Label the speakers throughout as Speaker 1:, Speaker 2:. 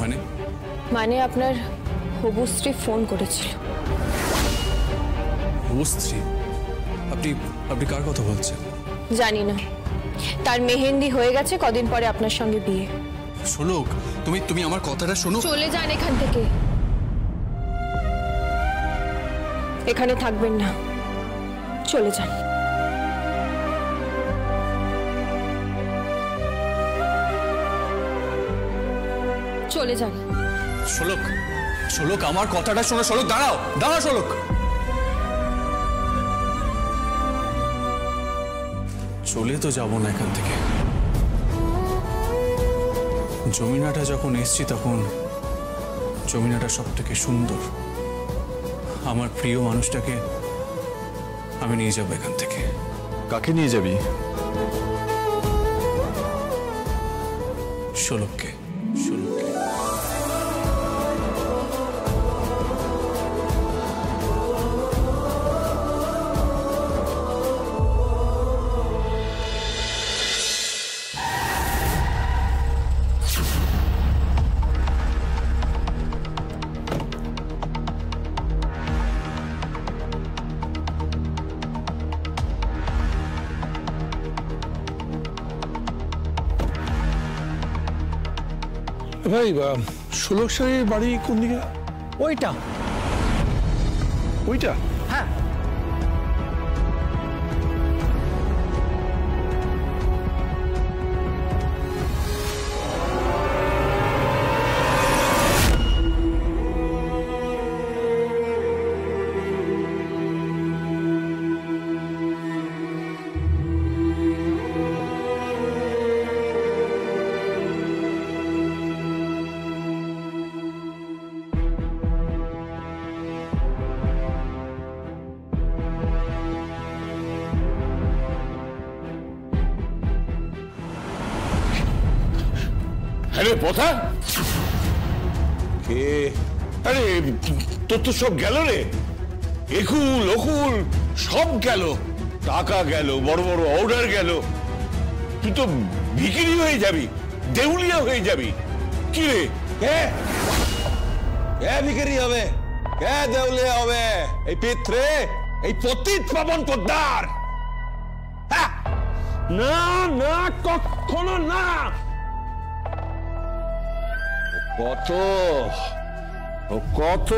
Speaker 1: মানে?
Speaker 2: মানে আপনার হবু স্ত্রী ফোন করেছিল।
Speaker 1: হবু স্ত্রী? আপনি আপনি কার কথা বলছেন?
Speaker 2: জানি না, তার মেহেন্দি হয়ে গেছে, কদিন পরে আপনার সঙ্গে বিয়ে।
Speaker 1: শোলক, তুমি তুমি আমার কথাটা শোনো।
Speaker 2: চলে যান এখান থেকে, এখানে থাকবেন না, চলে যান। চলে যান।
Speaker 1: শোলক, শোলক আমার কথাটা শোনো। শোলক দাঁড়াও, দাঁড়াও শোলক। চলে তো যাব না এখান থেকে। জমিনাটা যখন এসছি তখন জমিনাটা সব থেকে সুন্দর, আমার প্রিয় মানুষটাকে আমি নিয়ে যাবো এখান থেকে।
Speaker 3: কাকে নিয়ে যাবি?
Speaker 1: শোলককে। শোলককে।
Speaker 4: ভাই, শোলক স্যারের বাড়ি কোন দিকে?
Speaker 5: ওইটা।
Speaker 4: ওইটা?
Speaker 5: হ্যাঁ।
Speaker 4: আরে পথা কে? আরে তোর তো সব গেল রে, একুল ওকুল সব গেল, টাকা গেল, বড় বড় অর্ডার গেল, তুই তো ভিখিরি হয়ে যাবি, দেউলিয়া হয়ে যাবি। কি রে?
Speaker 6: কে ভিখারি হবে, কে দেউলিয়া হবে? এই পিত্রে, এই পতিত পাবন পোদ্দার।
Speaker 4: না না, কখনো না।
Speaker 6: কত কত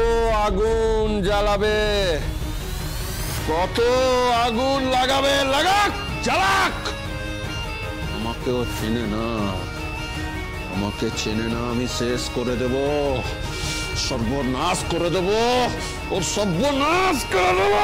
Speaker 6: আগুন জ্বালাবে, কত আগুন লাগাবে, লাগাক, জ্বালাক। আমাকেও চেনে না, আমাকে চেনে না, আমি শেষ করে দেব, সর্বনাশ করে দেব, ওর সর্বনাশ করে দেব।